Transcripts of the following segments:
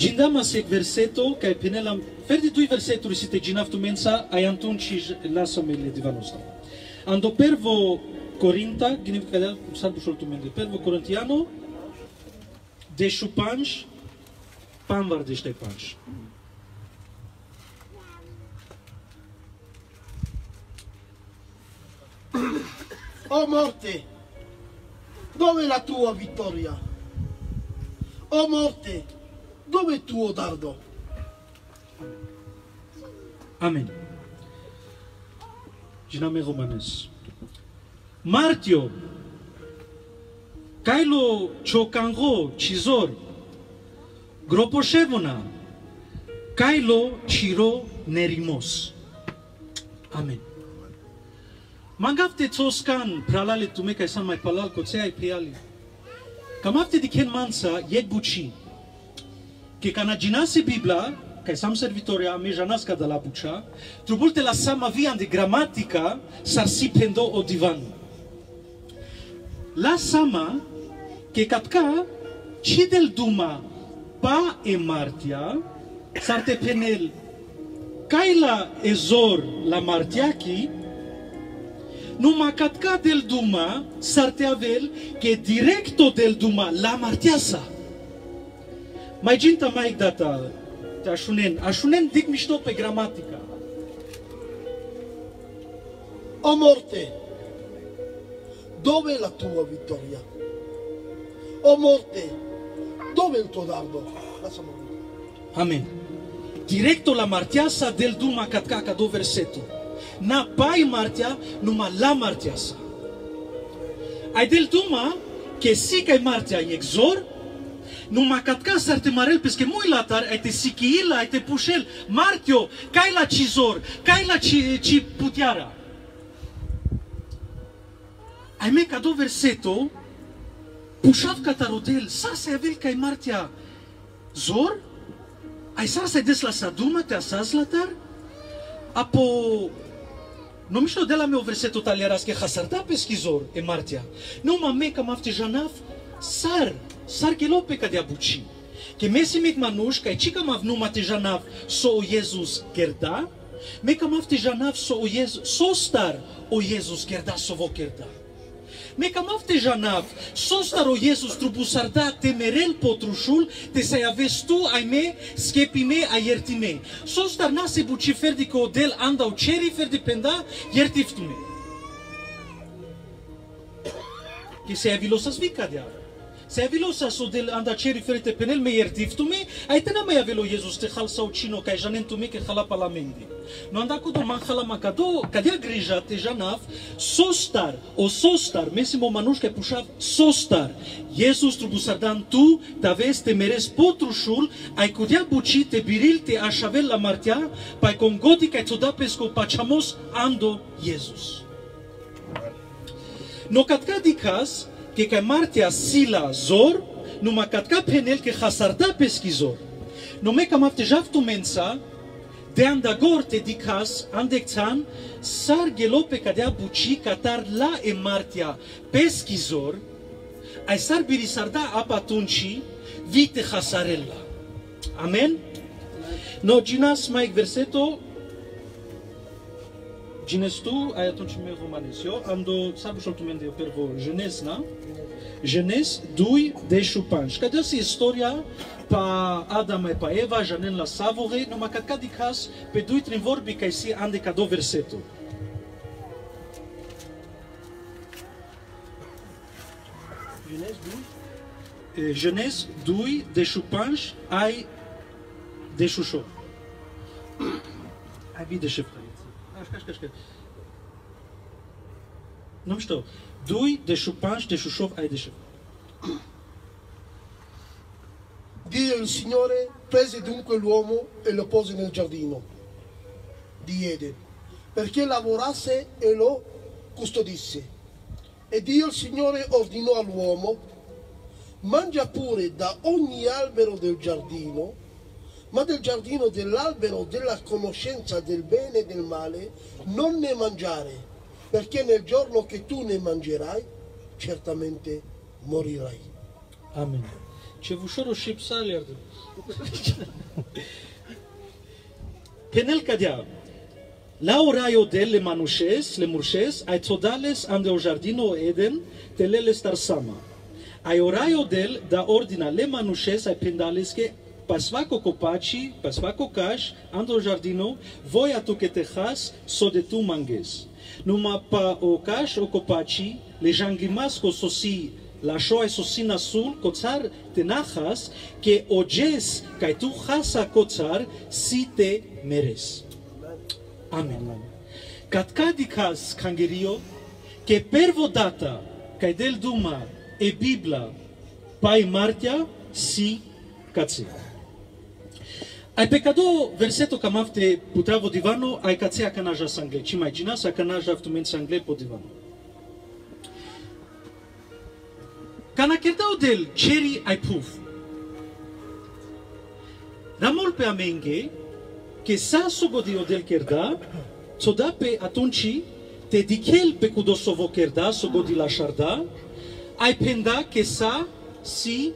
Gindama sec verseto, che penela, ferdi due verseturi siete ginaftu mensa, ai antunci lasciami le divanostra. Ando pervo Corinta, giniv cadea, salvo soltu mende, pervo Corintiano, de șupanj, panvar de ștepanj. O morte, dove è la tua vittoria? O morte, dove è il tuo dardo? Amen. Giname Romanes. Martio, Kailo Chokango, Chizor, Groposhevona, Kailo Chiro Nerimos. Amen. Mangafte Toscan, Pralale Tumeca San mai Palal, Coțea Priali. Camafte di Ken Mansa, Yeg Buci, che canaginase Biblia, che sam servitoria, me janasca da la buccia, trubulte la sama via de grammatica, sarsi pendo o divan. La sama, che capca, ci del duma, pa e martia, sarte penel, caila ezor la martiachi, numa catca del duma, sarte avel, che directo del duma la martiasa. Mai ginta mai data, te așunen dic mișto pe gramatică. O morte, dove è la tua vittoria? O morte, dove è il tuo dardo? Amen. Directo la martiasa del duma catcaca do versetul. Na pai martia, numai la martiasa. Ai del duma, che si că martia e exor, numai catca s-ar te marel, pesche mui latar, ai te sichiila, ai te pușel, martio, cai la cizor, cai la ci putiara. Ai me ca do verseto, pușav catarodel, sa se avel cai martia zor, ai sa se des la saduma, te asaz latar, apo, nu mișto de la meu verseto talieras, că hasarda peschi zor, e martia. Numai me cam afte janaf, sar che lope ca de abuci. Che mesi mic manuș, ca ci cam av numai te janav so o Iesus gerda, me cam av te janav so o Iesus, so star o Iesus gerda so vo gerda. Me cam av te janav so star o Iesus trubu sarda te merel potrușul, te să aveți tu ai me, schepi me, a ierti me. So star na se buci ferdi că odel andau ceri ferdi penda, iertiftu me. Che se avilosas vica de ara. Se avilosas o del anda ceri ferite penel me iertiftu me, ai tena me avilo Iesus te hal sau cino ca janentu me che hala palamendi. No anda cu do man hala macado, cadea grija te janav, sostar, o sostar, mesimo manuș ca pușav sostar. Iesus trubusardan tu, ta vezi te meres potrușul, ai cudea buci te biril te așavel la martia, pai con godi ca tu da pesco pachamos ando Iesus. No catca di cas, che ca martia sila zor, numai catca penel che hasarda peschi zor. No me cam afte jaftu mensa, de andagor te di cas, andecțan, sar gelope cadea buci catar la e martia peschi zor, ai sar birisarda apa atunci, vite hasarella. Amen? No ginas mai verseto, gines tu, ai atunci me romanes. Eu am do sabu soltumende eu pervo Genèse, na? Genèse 2 de șupanj. Cadea se istoria pa Adam e pa Eva, janen la savore, numai ca di cas pe doi trin vorbi ca si ande ca do versetul. Genèse 2 de șupanj ai de șușor. Ai vide șeftă. Non știu. Dui de șupanj de șușov ai de șef. Dio il Signore prese dunque l'uomo e lo pose nel giardino di Eden, perché lavorasse e lo custodisse. E Dio il Signore ordinò all'uomo: mangia pure da ogni albero del giardino, ma del giardino dell'albero della conoscenza del bene e del male non ne mangiare, perché nel giorno che tu ne mangerai, certamente morirai. Amen. Ce ușor și psaliard. Penel cadea. La oraio del le manușes, le murșes, ai todales ande o jardino Eden, telele star sama. Ai oraio del da ordina le manușes, ai pendales che pasvaco copaci, pasvaco caș, ande o jardino, voi atu que tejas, so de tu mangues. Numa pa o caș o copaci, le janglimasco sosi, la shoa sosi nasul, coțar tenajas, que oges, cai tu hasa coțar, si te meres. Amen. Catcadicas cangerio, che per vodata, cai del duma e Bibla, pai martia, si cațe. Ai pecado verseto camafte putravo divano, ai cațea canaja sangle. Ci mai gina sa canaja aftument sangle po divano. Cana chierdau del ceri ai puf. Ramol pe amenghe, che sa sogodio del cherda, soda pe atunci te dichel pe cudosovo cherda, sogodi la șarda, ai penda che sa si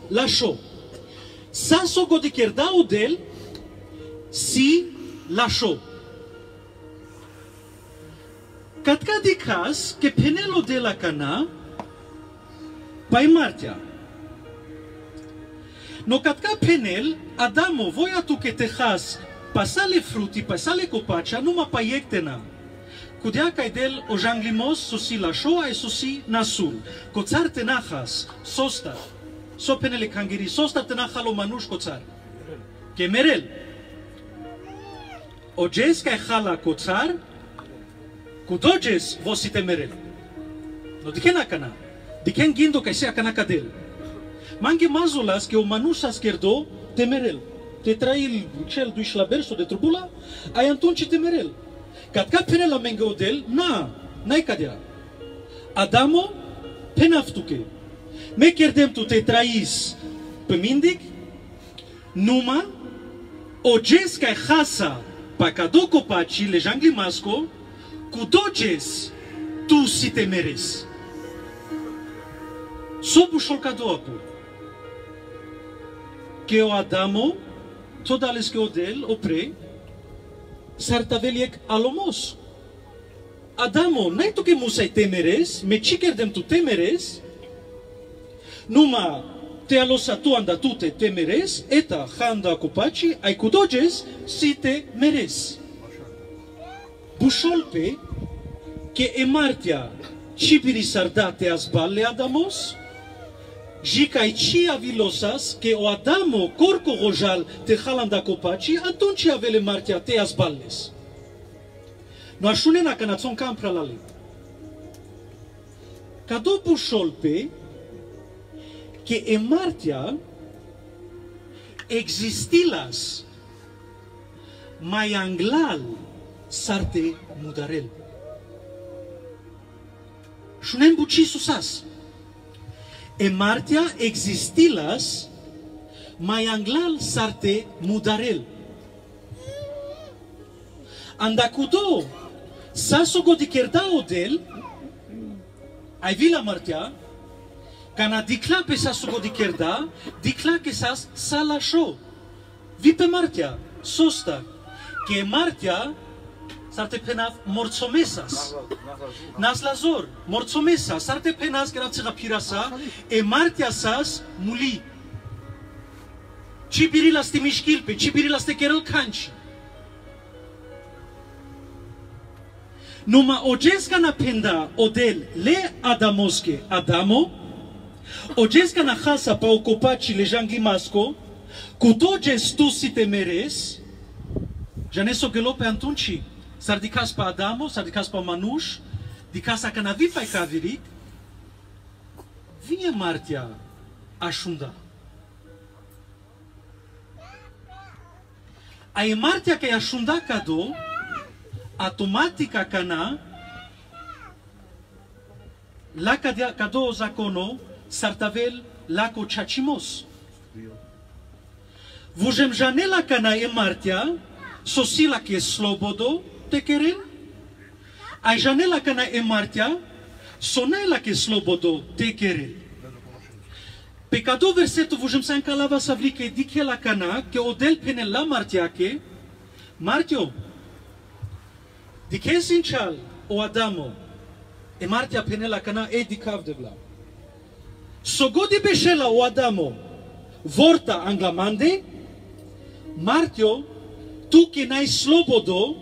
lasciò. Sa sogodi cherda del si lasciò. Catca di cas che penelo de la cana pai martia. No catca penel, Adamo, voia tu que te has, pasale fruti, pasale copacea, numai paiectena. Cudea cai del o janglimos, sosi la shoa e sosi nasul. Coțar tenahas, sosta, so penele cangiri, sosta tenahalo manuș coțar. Che merel. Oges cai hala coțar, cu doges vosite merel. No diken acana, diken gindo cai se acana cadel. Manche mazolas che o manușa scherdo temerel. Te trail cel duși la berso de trubula, ai atunci temerel. Catca pene la mengodel, n-ai cadea. Adamo, penaftuke. Me chierdem tu te trais pe mindic, numa, o ges ca hasa, pa cado copaci, le janglimasco, cu doges, tu si temeres. Sobușol cado apu. Che o Adamo, tot ales che o del, opre, sartaveliec alomos. Adamo, n-ai tu che musai temeres, me ci chierdem tu temeres, numa te alosa tu anda tu te temeres, eta handa copaci, ai cudoges, si te meres. Bușolpe, che e martia, cipiri sardate asballe Adamos, Jicai ci avilosas che o Adamo corco rojal te halanda copaci, atunci avele martia te asballes. No așunena că națon campra la le. Ca dopo șolpe, che e martia existilas mai anglal sarte mudarel. Șunen buci susas. E martia existilas mai anglal sarte mudarel. Andacudo sa sogodi kerdao del ai vi la martia cana dicla pe sa sogodi kerda dicla que sas salasho vi pe martia sosta que martia sarte penaf morțomesas. Nas lazor, morțomesas, sarte penas grație pirasa, e martia sas muli. Ci birilas te mișchilpe, ci birilas te kerel canci. Numa ogesca na penda odel le adamosche Adamo, ogesca na hasa pa ocopaci le janglimasco, cu doges tu si temeres, janeso gelo pe atunci. S-ar dicas pe Adamo, s-ar dicas pe Manuș, dicasa că n-avi pe caviric, vine martia așunda. Ai martia că i așunda cado, automatica cana, la cado zacono, sartavel la cociacimos. Vujem janela cana e martia, sosila că e slobodo, te queren? Ai janela cana e martia, sonela que slobodo te queren. Pe cadou versetul vujim să încalava să vli că diche la cana, că odel pene la martiache, Martio, diche sinchal o Adamo, e martia pene la cana e dicav de vla. Sogodi beșela o Adamo, vorta anglamande, Martio, tu că n-ai slobodo,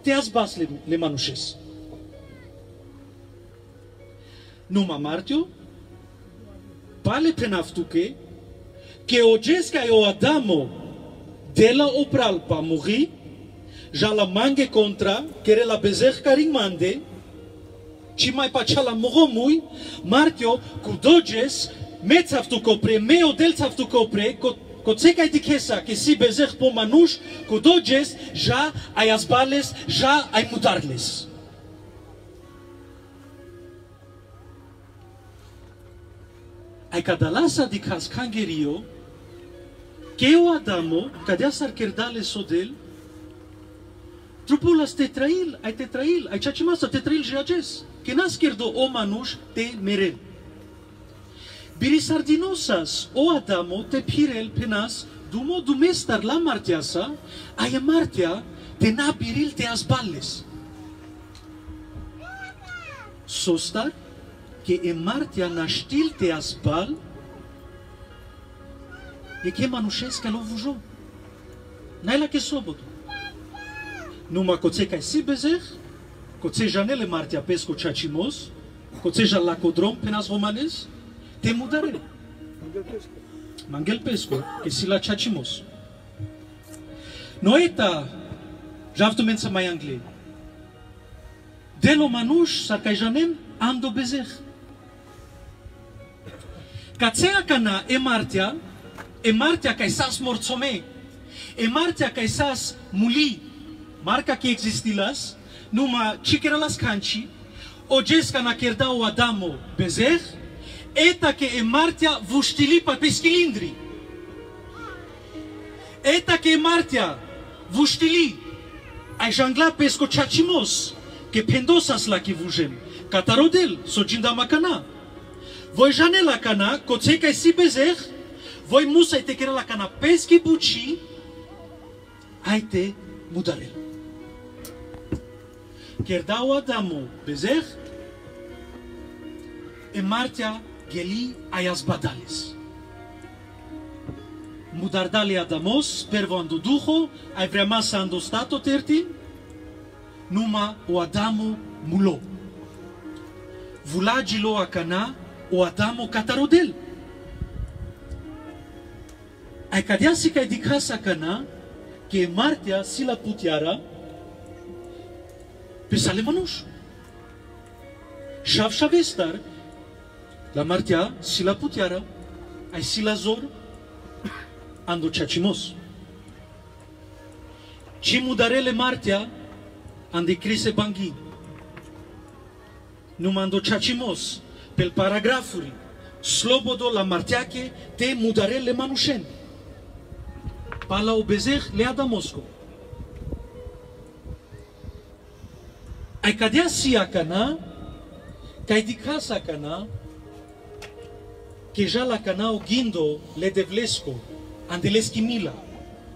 te-ați bas le manușes. Numa Martio, pale penaftuke, que ojesca e o Adamo de la opral pa muri, ja la mange contra, kere la bezer caring mande, ci mai pa cea la moromui, Martio, cu doges, me țaftu copre, me odel țaftu copre, co țeca e dichesa, que si bezer po manuș, cu doges, ja ai azbales, ja ai mudarles. Ai cadalasa di cascangerio, che o Adamo, cadea s-ar cherdale sodel, trupul tetrail, ai ceea ce masă, tetrail jages, că n-as chierdo o manuș te merel. Birisardinosas, o Adamo, te pirel penas, dumo dumestar la martiasa, ai martia, te na biril te asballes. Sostar, que e martia naștil te asbal, e che manușesc că l-o vujo. N-ai la che sobotu. Numai coțe ca si bezer, coțe janele martia pesco ceacimos, coțe ja la codrom penas romanes, te mudare. Mangel pesco, che si la ceacimos. Noeta, javtu mensa mai angle. De lo manuș, sar ca janem, ando bezer. Cațea cana e martia ca sas morțome, e martia ca sas muli, marca că existilas, numai ce las canci, o gesca na cherda o Adamo bezer, eta că e martia vuștili pa pe schilindri. Eta că e martia vuștili, ai jangla pe scociacimos, că pendosas la che vujem, catarodel, so ginda macana. Voi jane la cana, coței ca si bezer, voi musa te kera la cana peschi buci, ai te mudarel. Kerdau Adamo bezer, e martia geli aias badales. Mudardale Adamos, pervoando duho, ai vrea masa ando stato terti, numa o Adamo mulo. Vulagilo a cana, o Adamo catarodel. Ai cadea si ca di casa cana, che martia si la putiara, pe sale manuș. Shav shavestar, la martia si la putiara, ai si la zor, ando ceacimos. Ci mudarele martia, ande crise banghi. Nu mando ceacimos, pel paragrafuri, slobodo la martiache te mudarele manușen. Pala obezer le Adamosco. Ai cadea sia cana, cai di casa cana, che già la cana o gindo le devlesco, ande leschi mila,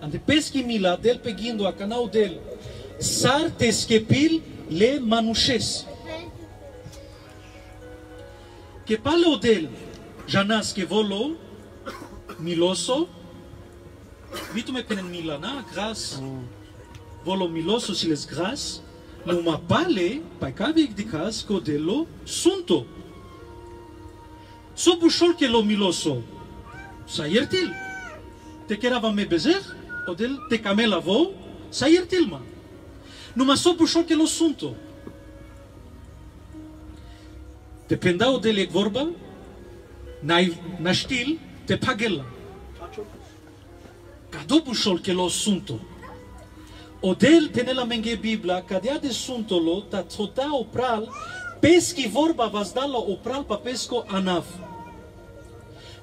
ande peschi mila del pe gindo a canao del, sar te schepil le manușes. Che pale odel, janas che volo, miloso, vitu me penen milana, gras, volo miloso si les gras, numa pale, pai cavic di cas, că odelo, sunto. So bușol che lo miloso, sa iertil. Te cherava me bezer, odel te camela vo, sa iertil ma. Numa so bușol che lo sunto. Te pendau de le vorba, na știl, te pagela. Ca dopo șol che lo sunto. Odel pene la menge Biblia, cadea de suntolo, ta tota opral, peschi vorba vas da la opral pa pesco anav.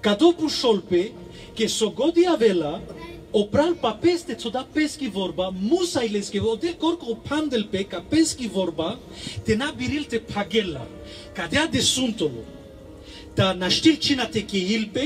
Ca dopo șolpe, che so godi avela, opral pa peste tota peschi vorba, musa ileske, odel corco pandel pe, ca peschi vorba, te na biril te pagela. Cadea de suntolo. Ta na știl cina te cheilpe,